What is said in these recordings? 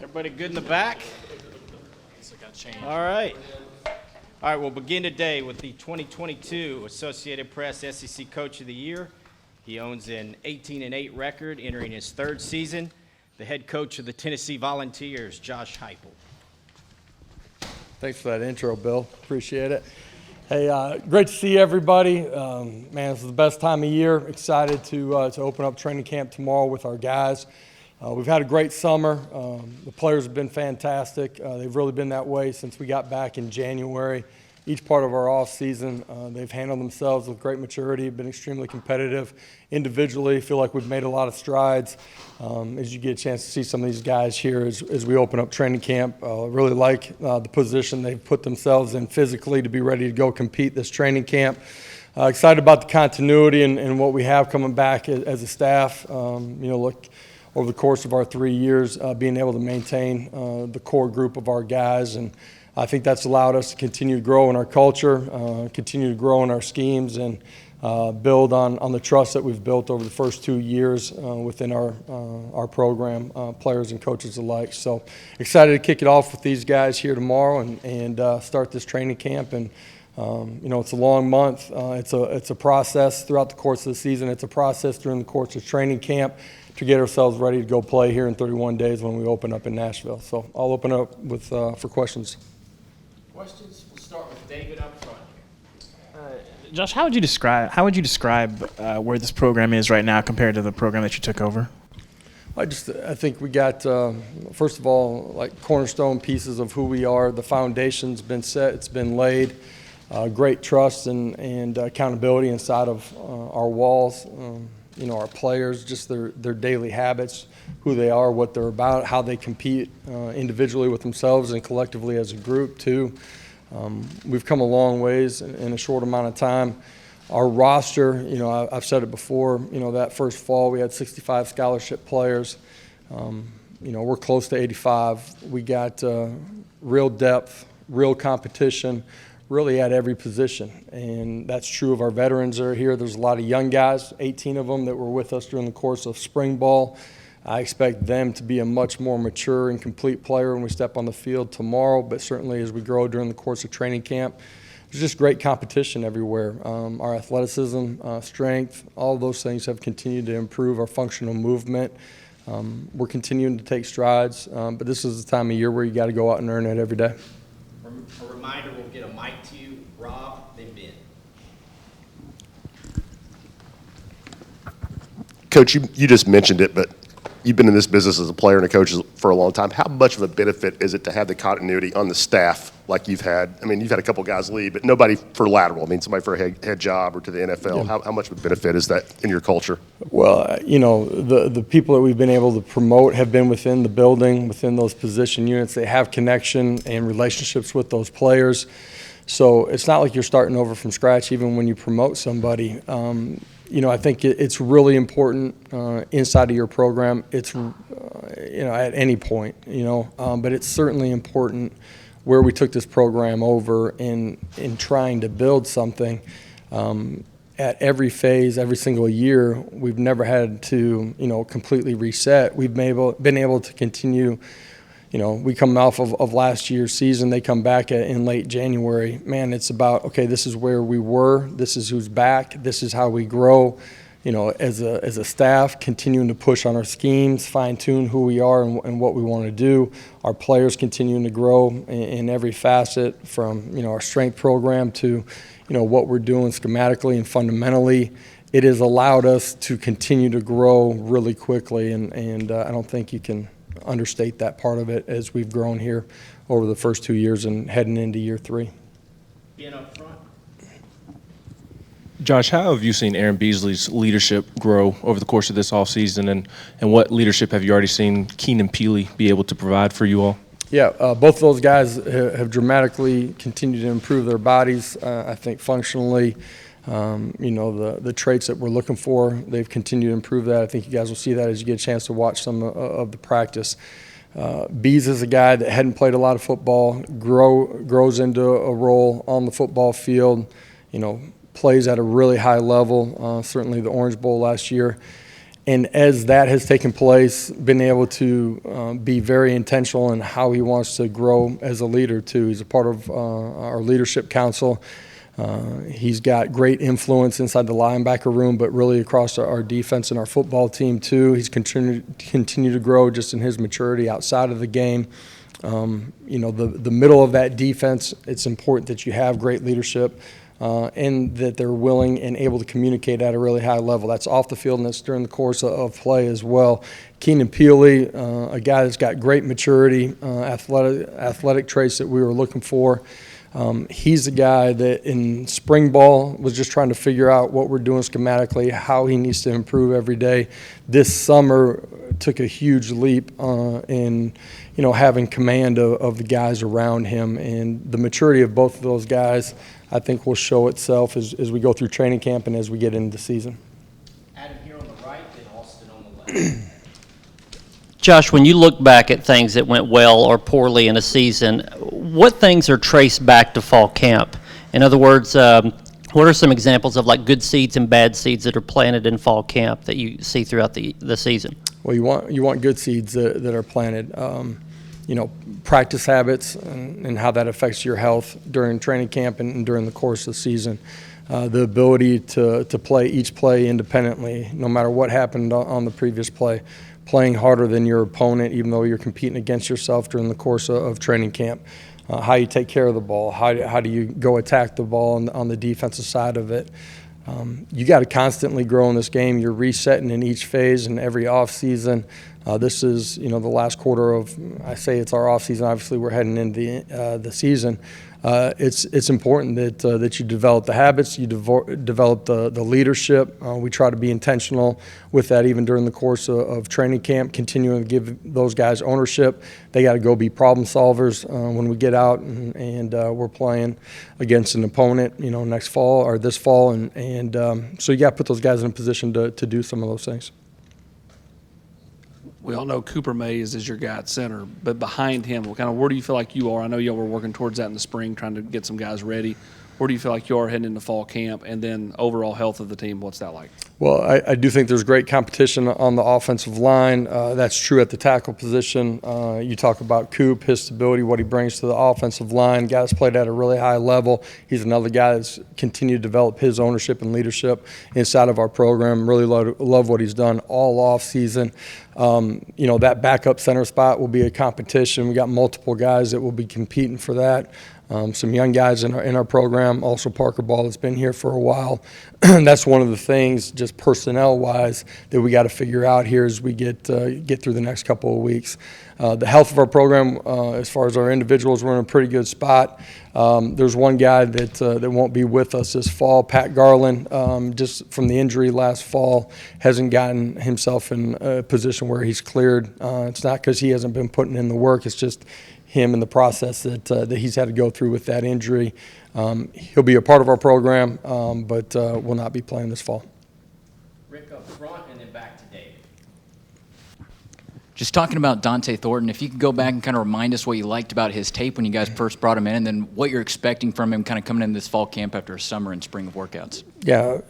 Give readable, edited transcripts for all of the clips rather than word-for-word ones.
Everybody good in the back? All right. All right, we'll begin today with the 2022 Associated Press SEC Coach of the Year. He owns an 18-8 record, entering his third season. The head coach of the Tennessee Volunteers, Josh Heupel. Thanks for that intro, Bill. Appreciate it. Hey, great to see everybody. Man, this is the best time of year. Excited to open up training camp tomorrow with our guys. We've had a great summer. The players have been fantastic. They've really been that way since we got back in January. Each part of our off season, they've handled themselves with great maturity, been extremely competitive individually. Feel like we've made a lot of strides. As you get a chance to see some of these guys here as we open up training camp, really like the position they've put themselves in physically to be ready to go compete this training camp. Excited about the continuity and what we have coming back as a staff. Look, over the course of our 3 years, being able to maintain the core group of our guys. And I think that's allowed us to continue to grow in our culture, continue to grow in our schemes, and build on the trust that we've built over the first 2 years within our program, players and coaches alike. So excited to kick it off with these guys here tomorrow and start this training camp. And it's a long month. It's a process throughout the course of the season. It's a process during the course of training camp to get ourselves ready to go play here in 31 days when we open up in Nashville. So I'll open up for questions. Questions? We'll start with David up front here. Josh, how would you describe where this program is right now compared to the program that you took over? I think we got, first of all, like cornerstone pieces of who we are. The foundation's been set, it's been laid. Great trust and accountability inside of our walls. Our players, just their daily habits, who they are, what they're about, how they compete individually with themselves and collectively as a group too. We've come a long ways in a short amount of time. Our roster, I've said it before, that first fall we had 65 scholarship players. We're close to 85. We got real depth, real competition, really at every position, and that's true of our veterans that are here. There's a lot of young guys, 18 of them that were with us during the course of spring ball. I expect them to be a much more mature and complete player when we step on the field tomorrow, but certainly as we grow during the course of training camp. There's just great competition everywhere. Our athleticism, strength, all of those things have continued to improve our functional movement. We're continuing to take strides, but this is the time of year where you got to go out and earn it every day. A reminder, we'll get a mic to you. Rob, then Ben. Coach, you just mentioned it, but you've been in this business as a player and a coach for a long time. How much of a benefit is it to have the continuity on the staff like you've had? I mean, you've had a couple guys leave, but nobody for lateral. I mean, somebody for a head job or to the NFL. Yeah. How much of a benefit is that in your culture? Well, the people that we've been able to promote have been within the building, within those position units. They have connection and relationships with those players. So it's not like you're starting over from scratch even when you promote somebody. I think it's really important inside of your program. It's, at any point, but it's certainly important where we took this program over in trying to build something. At every phase, every single year, we've never had to, completely reset. We've been able to continue. We come off of last year's season. They come back in late January. Man, it's about, okay, this is where we were. This is who's back. This is how we grow. As a staff, continuing to push on our schemes, fine-tune who we are and what we want to do. Our players continuing to grow in every facet from, our strength program to, what we're doing schematically and fundamentally. It has allowed us to continue to grow really quickly, and I don't think you can understate that part of it as we've grown here over the first 2 years and heading into year 3. Ben up front. Josh, how have you seen Aaron Beasley's leadership grow over the course of this offseason, and what leadership have you already seen Keenan Peely be able to provide for you all? Yeah, both of those guys have dramatically continued to improve their bodies. I think functionally, the traits that we're looking for, they've continued to improve that. I think you guys will see that as you get a chance to watch some of the practice. Bees is a guy that hadn't played a lot of football, grows into a role on the football field, plays at a really high level, certainly the Orange Bowl last year. And as that has taken place, been able to be very intentional in how he wants to grow as a leader too. He's a part of our leadership council. He's got great influence inside the linebacker room, but really across our defense and our football team too. He's continued to grow just in his maturity outside of the game. The middle of that defense, it's important that you have great leadership and that they're willing and able to communicate at a really high level. That's off the field and that's during the course of play as well. Keenan Peely, a guy that's got great maturity, athletic traits that we were looking for. He's a guy that in spring ball was just trying to figure out what we're doing schematically, how he needs to improve every day. This summer took a huge leap in having command of the guys around him, and the maturity of both of those guys I think will show itself as we go through training camp and as we get into the season. Adam here on the right and Austin on the left. Josh, when you look back at things that went well or poorly in a season, what things are traced back to fall camp? In other words, what are some examples of like good seeds and bad seeds that are planted in fall camp that you see throughout the season? Well, you want good seeds that are planted. Practice habits and how that affects your health during training camp and during the course of the season. The ability to play each play independently, no matter what happened on the previous play. Playing harder than your opponent, even though you're competing against yourself during the course of training camp. How you take care of the ball. How do you go attack the ball on the defensive side of it. You got to constantly grow in this game. You're resetting in each phase and every off season. This is the last quarter of, I say it's our off season. Obviously, we're heading into the season. It's important that you develop the habits, you develop the leadership. We try to be intentional with that even during the course of training camp, continuing to give those guys ownership. They got to go be problem solvers when we get out and we're playing against an opponent, next fall or this fall. And so you got to put those guys in a position to do some of those things. We all know Cooper Mays is your guy at center, but behind him, where do you feel like you are? I know y'all were working towards that in the spring, trying to get some guys ready. Where do you feel like you are heading into fall camp? And then overall health of the team, what's that like? Well, I do think there's great competition on the offensive line. That's true at the tackle position. You talk about Coop, his stability, what he brings to the offensive line. Guys played at a really high level. He's another guy that's continued to develop his ownership and leadership inside of our program. Really love what he's done all off season. That backup center spot will be a competition. We got multiple guys that will be competing for that. Some young guys in our program, also Parker Ball that's been here for a while. That's one of the things, just personnel-wise, that we got to figure out here as we get through the next couple of weeks. The health of our program, as far as our individuals, we're in a pretty good spot. There's one guy that won't be with us this fall, Pat Garland, just from the injury last fall, hasn't gotten himself in a position where he's cleared. It's not because he hasn't been putting in the work, it's just him and the process that he's had to go through with that injury. He'll be a part of our program, but will not be playing this fall. Rick up front and then back to David. Just talking about Dante Thornton, if you could go back and kind of remind us what you liked about his tape when you guys first brought him in, and then what you're expecting from him kind of coming into this fall camp after a summer and spring of workouts. Yeah,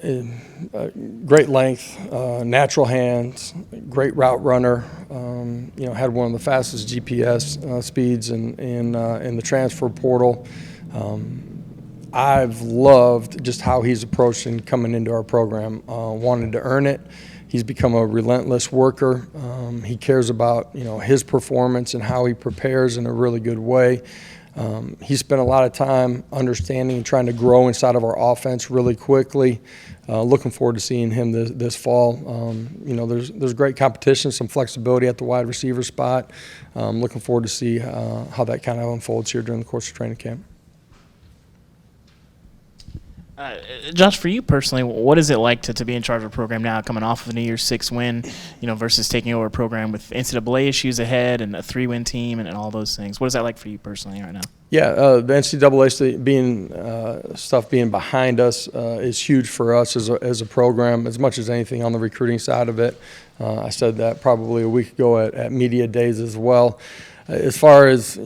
great length, natural hands, great route runner. Had one of the fastest GPS speeds in the transfer portal. I've loved just how he's approaching coming into our program, wanted to earn it. He's become a relentless worker. He cares about his performance and how he prepares in a really good way. He spent a lot of time understanding and trying to grow inside of our offense really quickly. Looking forward to seeing him this fall. There's great competition, some flexibility at the wide receiver spot. Looking forward to see how that kind of unfolds here during the course of training camp. Josh, for you personally, what is it like to be in charge of a program now, coming off of a New Year's 6 win, versus taking over a program with NCAA issues ahead and a 3-win team and all those things? What is that like for you personally right now? Yeah, the NCAA stuff being behind us is huge for us as a program, as much as anything on the recruiting side of it. I said that probably a week ago at media days as well. As far as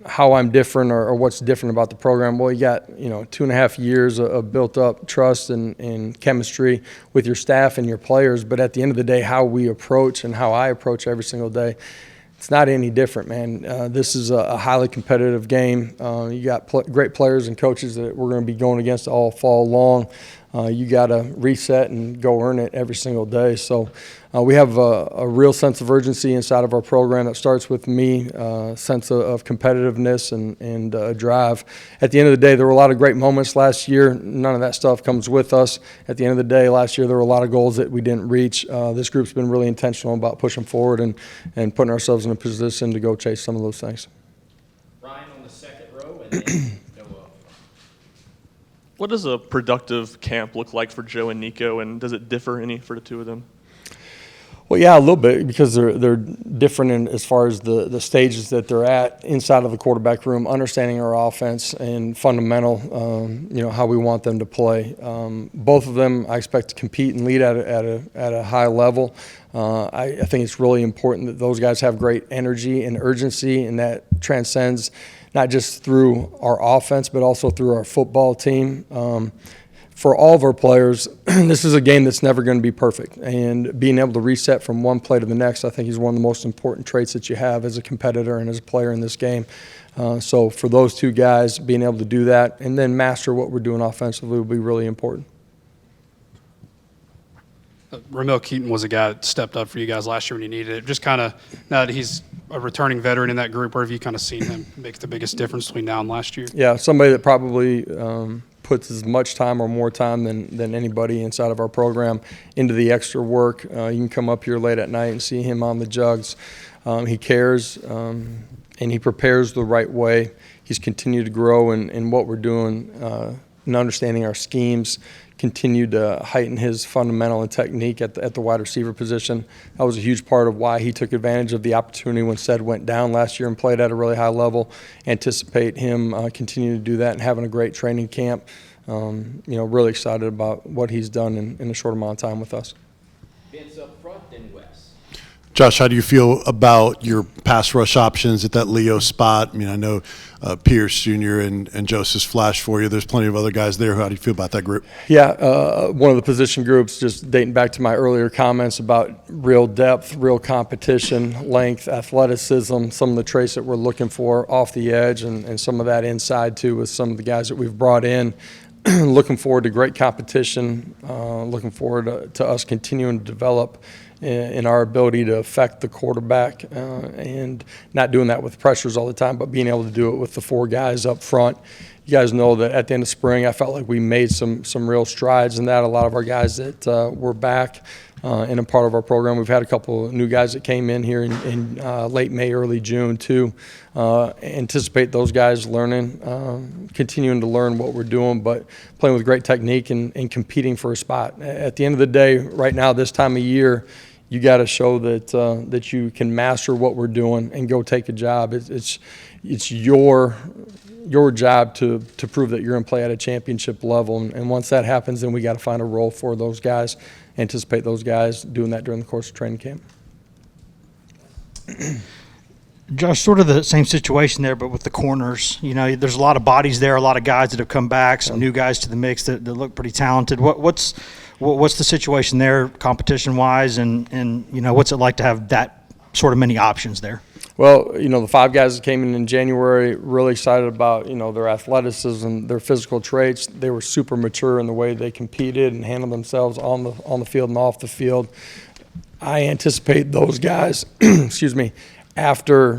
how I'm different or what's different about the program. Well, you got 2.5 years of built up trust and chemistry with your staff and your players. But at the end of the day, how we approach and how I approach every single day, it's not any different, man. This is a highly competitive game. You got great players and coaches that we're going to be going against all fall long. You got to reset and go earn it every single day. So we have a real sense of urgency inside of our program that starts with me, sense of competitiveness and drive. At the end of the day, there were a lot of great moments last year. None of that stuff comes with us. At the end of the day, last year there were a lot of goals that we didn't reach. This group's been really intentional about pushing forward and putting ourselves in a position to go chase some of those things. Ryan on the second row, and then Noah. What does a productive camp look like for Joe and Nico, and does it differ any for the two of them? Well, yeah, a little bit, because they're different in as far as the stages that they're at inside of the quarterback room, understanding our offense and fundamental, how we want them to play. Both of them, I expect to compete and lead at a high level. I think it's really important that those guys have great energy and urgency, and that transcends not just through our offense, but also through our football team. For all of our players, this is a game that's never going to be perfect. And being able to reset from one play to the next, I think, is one of the most important traits that you have as a competitor and as a player in this game. So for those two guys, being able to do that and then master what we're doing offensively will be really important. Ramel Keaton was a guy that stepped up for you guys last year when you needed it. Just kind of, now that he's a returning veteran in that group, where have you kind of seen him make the biggest difference between now and last year? Yeah, somebody that probably puts as much time or more time than anybody inside of our program into the extra work. You can come up here late at night and see him on the jugs. He cares, and he prepares the right way. He's continued to grow in what we're doing and understanding our schemes, continued to heighten his fundamental and technique at the wide receiver position. That was a huge part of why he took advantage of the opportunity when Sed went down last year and played at a really high level. Anticipate him continuing to do that and having a great training camp. Really excited about what he's done in a short amount of time with us. Vince up front, then Wes. Josh, how do you feel about your pass rush options at that Leo spot? I mean, I know Pierce Jr. and Joseph flash for you. There's plenty of other guys there. How do you feel about that group? Yeah, one of the position groups, just dating back to my earlier comments about real depth, real competition, length, athleticism, some of the traits that we're looking for off the edge, and some of that inside too with some of the guys that we've brought in. Looking forward to great competition, looking forward to us continuing to develop in our ability to affect the quarterback and not doing that with pressures all the time, but being able to do it with the four guys up front. You guys know that at the end of spring, I felt like we made some real strides in that. A lot of our guys that were back in a part of our program. We've had a couple of new guys that came in here in late May, early June too. Anticipate those guys learning, continuing to learn what we're doing, but playing with great technique and competing for a spot. At the end of the day, right now, this time of year, you got to show that you can master what we're doing and go take a job. It's your job to prove that you're going to play at a championship level. And once that happens, then we got to find a role for those guys, anticipate those guys doing that during the course of training camp. Josh, sort of the same situation there, but with the corners. There's a lot of bodies there, a lot of guys that have come back, some new guys to the mix that look pretty talented. What's the situation there, competition-wise, and what's it like to have that sort of many options there? Well, the five guys that came in January, really excited about, their athleticism, their physical traits. They were super mature in the way they competed and handled themselves on the field and off the field. I anticipate those guys, after,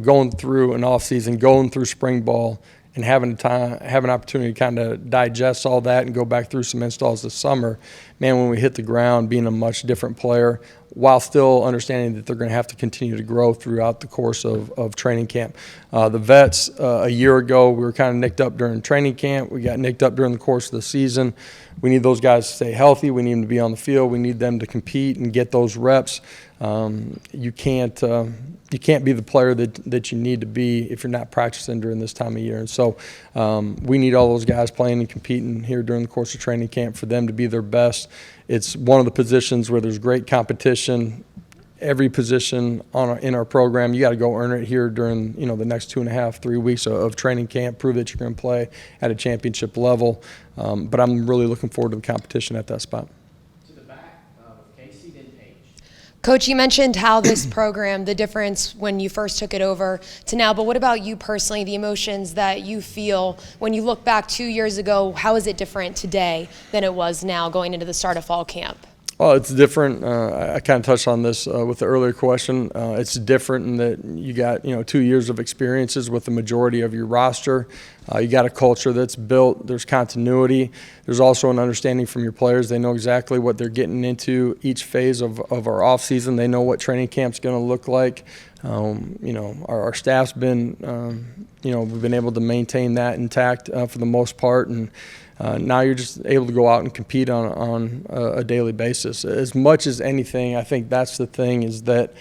going through an offseason, going through spring ball, and having an opportunity to kind of digest all that and go back through some installs this summer, man, when we hit the ground, being a much different player, while still understanding that they're going to have to continue to grow throughout the course of training camp. The vets, a year ago, we were kind of nicked up during training camp. We got nicked up during the course of the season. We need those guys to stay healthy. We need them to be on the field. We need them to compete and get those reps. You can't be the player that you need to be if you're not practicing during this time of year. And so we need all those guys playing and competing here during the course of training camp for them to be their best. It's one of the positions where there's great competition every position in our program. You got to go earn it here during the next 2.5, 3 weeks of training camp. Prove that you're going to play at a championship level. But I'm really looking forward to the competition at that spot. To the back of Casey, then Paige. Coach, you mentioned how this program, the difference when you first took it over to now, but what about you personally, the emotions that you feel when you look back 2 years ago? How is it different today than it was now going into the start of fall camp? Well, it's different. I kind of touched on this with the earlier question. It's different in that you got 2 years of experiences with the majority of your roster. You got a culture that's built. There's continuity. There's also an understanding from your players. They know exactly what they're getting into each phase of our off season. They know what training camp's going to look like. Our staff's been we've been able to maintain that intact for the most part, and now you're just able to go out and compete on a daily basis. As much as anything, I think that's the thing, is that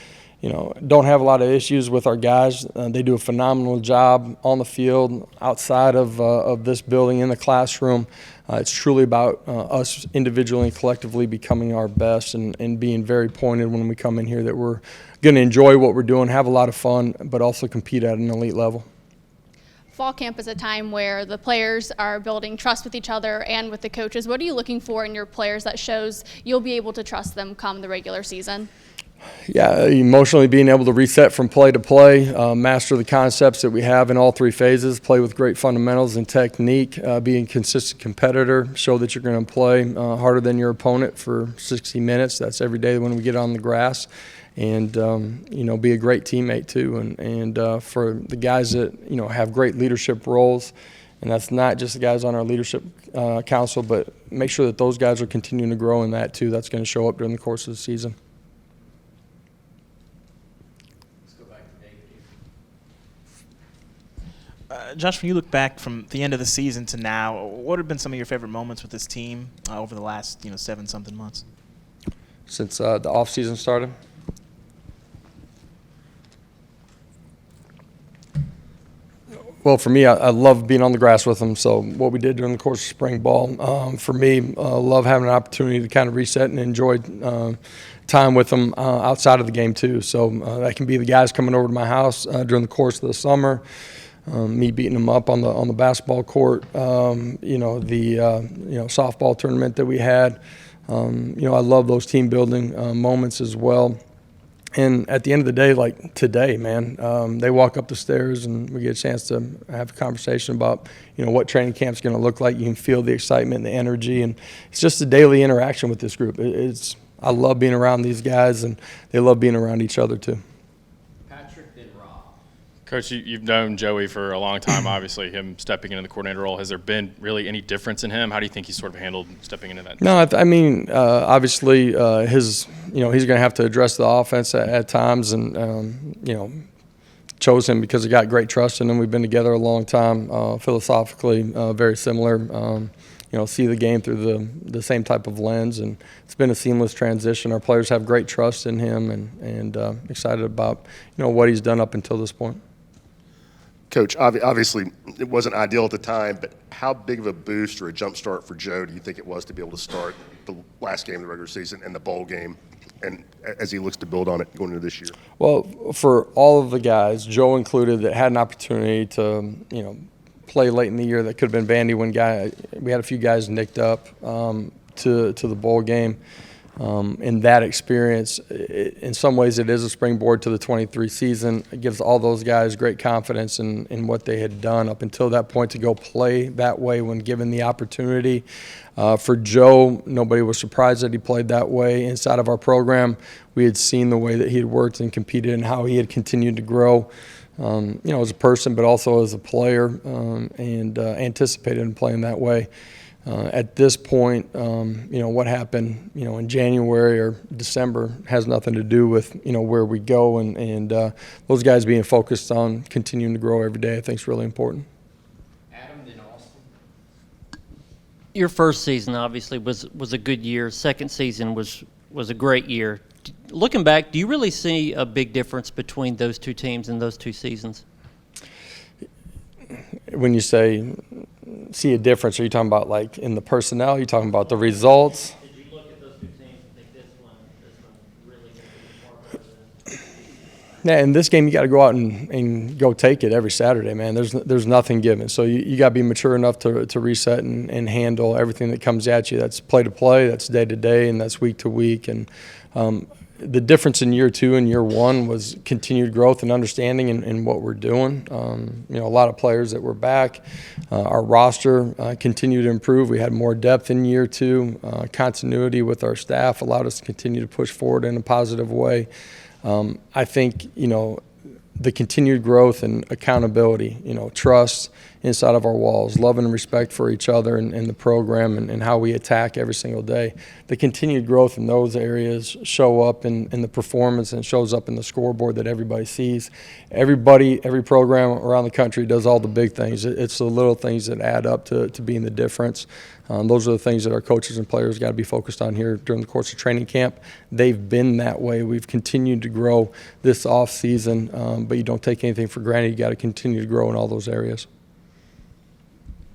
don't have a lot of issues with our guys. They do a phenomenal job on the field, outside of this building, in the classroom. It's truly about us individually and collectively becoming our best and being very pointed when we come in here that we're going to enjoy what we're doing, have a lot of fun, but also compete at an elite level. Fall camp is a time where the players are building trust with each other and with the coaches. What are you looking for in your players that shows you'll be able to trust them come the regular season? Yeah, emotionally being able to reset from play to play, master the concepts that we have in all three phases, play with great fundamentals and technique, being a consistent competitor, show that you're going to play harder than your opponent for 60 minutes. That's every day when we get on the grass. And, be a great teammate too. And for the guys that, have great leadership roles, and that's not just the guys on our leadership council, but make sure that those guys are continuing to grow in that too. That's going to show up during the course of the season. Josh, when you look back from the end of the season to now, what have been some of your favorite moments with this team over the last 7-something months? Since the off season started? Well, for me, I love being on the grass with them. So what we did during the course of spring ball, for me, love having an opportunity to kind of reset and enjoy time with them outside of the game too. So that can be the guys coming over to my house during the course of the summer, me beating them up on the basketball court, the softball tournament that we had. I love those team building moments as well. And at the end of the day, like today, man, they walk up the stairs and we get a chance to have a conversation about, what training camp's going to look like. You can feel the excitement and the energy, and it's just a daily interaction with this group. I love being around these guys, and they love being around each other too. Patrick, then Rob. Coach, you've known Joey for a long time, obviously, him stepping into the coordinator role. Has there been really any difference in him? How do you think he's sort of handled stepping into that? No, obviously, he's going to have to address the offense at times, and, chose him because he got great trust in him. We've been together a long time, philosophically very similar. See the game through the same type of lens, and it's been a seamless transition. Our players have great trust in him, and excited about, what he's done up until this point. Coach, obviously it wasn't ideal at the time, but how big of a boost or a jump start for Joe do you think it was to be able to start the last game of the regular season and the bowl game, and as he looks to build on it going into this year? Well, for all of the guys, Joe included, that had an opportunity to, play late in the year, that could have been bandy. We had a few guys nicked up to the bowl game. In that experience, in some ways it is a springboard to the 23 season. It gives all those guys great confidence in what they had done up until that point, to go play that way when given the opportunity. For Joe, nobody was surprised that he played that way inside of our program. We had seen the way that he had worked and competed and how he had continued to grow, as a person, but also as a player, and anticipated in playing that way. At this point, what happened, in January or December has nothing to do with, where we go, and those guys being focused on continuing to grow every day, I think is really important. Adam, then Austin. Your first season obviously was a good year. Second season was a great year. Looking back, do you really see a big difference between those two teams and those two seasons? When you say see a difference, are you talking about like in the personnel? Are you talking about the results? Did you look at those two teams and think this one really going to be far better than Yeah, in this game, you got to go out and go take it every Saturday, man. There's nothing given. So you got to be mature enough to reset and handle everything that comes at you. That's play to play, that's day to day, and that's week to week. And the difference in year 2 and year 1 was continued growth and understanding in what we're doing. A lot of players that were back. Our roster continued to improve. We had more depth in year 2. Continuity with our staff allowed us to continue to push forward in a positive way. I think, the continued growth and accountability, trust inside of our walls, love and respect for each other and the program and how we attack every single day. The continued growth in those areas show up in the performance and shows up in the scoreboard that everybody sees. Every program around the country does all the big things. It's the little things that add up to being the difference. Those are the things that our coaches and players got to be focused on here during the course of training camp. They've been that way. We've continued to grow this off season, but you don't take anything for granted. You got to continue to grow in all those areas.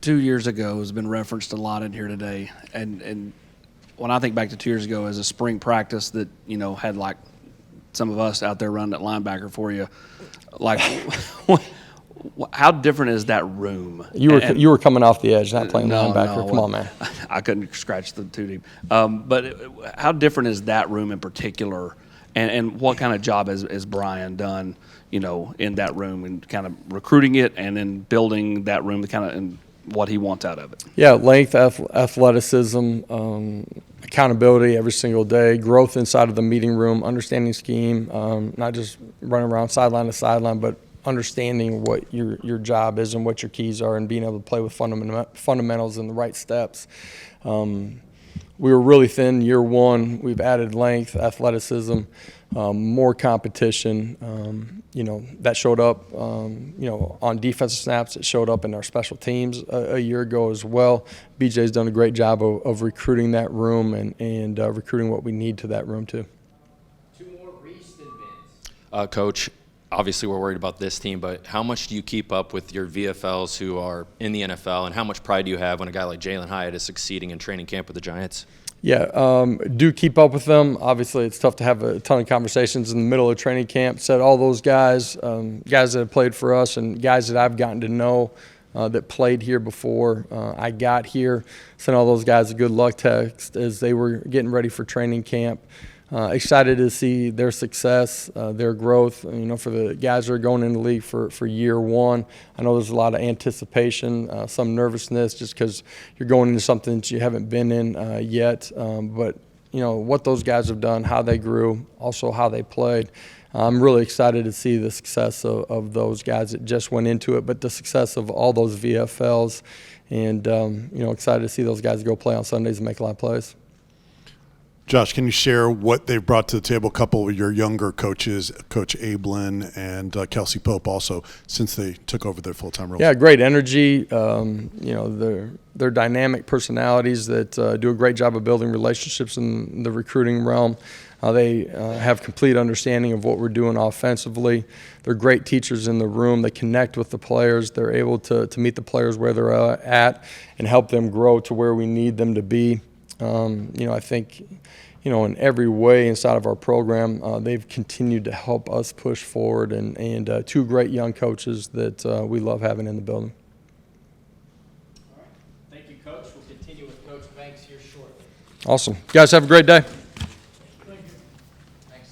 2 years ago has been referenced a lot in here today, and when I think back to 2 years ago as a spring practice that had like some of us out there running at linebacker for you, like how different is that room? You were coming off the edge, not playing linebacker. No, Come on, man. I couldn't scratch the too deep. But how different is that room in particular, and what kind of job has Brian done, in that room and kind of recruiting it and then building that room, and what he wants out of it? Yeah, length, athleticism, accountability every single day, growth inside of the meeting room, understanding scheme, not just running around sideline to sideline, but understanding what your job is and what your keys are and being able to play with fundamentals and the right steps. We were really thin year 1. We've added length, athleticism, more competition. That showed up, on defensive snaps. It showed up in our special teams a year ago as well. BJ's done a great job of recruiting that room and recruiting what we need to that room too. 2 more Reeston Vince. Coach, obviously we're worried about this team, but how much do you keep up with your VFLs who are in the NFL, and how much pride do you have when a guy like Jalen Hyatt is succeeding in training camp with the Giants? Yeah, do keep up with them. Obviously, it's tough to have a ton of conversations in the middle of training camp. Said all those guys, guys that have played for us and guys that I've gotten to know that played here before I got here. Sent all those guys a good luck text as they were getting ready for training camp. Excited to see their success, their growth. For the guys that are going in the league for year 1, I know there's a lot of anticipation, some nervousness, just because you're going into something that you haven't been in yet. But what those guys have done, how they grew, also how they played. I'm really excited to see the success of those guys that just went into it, but the success of all those VFLs, and excited to see those guys go play on Sundays and make a lot of plays. Josh, can you share what they've brought to the table? A couple of your younger coaches, Coach Ablin and Kelsey Pope, also since they took over their full-time roles. Yeah, great energy. They're dynamic personalities that do a great job of building relationships in the recruiting realm. They have complete understanding of what we're doing offensively. They're great teachers in the room. They connect with the players. They're able to meet the players where they're at and help them grow to where we need them to be. I think, in every way inside of our program, they've continued to help us push forward, and 2 great young coaches that we love having in the building. All right. Thank you, Coach. We'll continue with Coach Banks here shortly. Awesome. Guys, have a great day.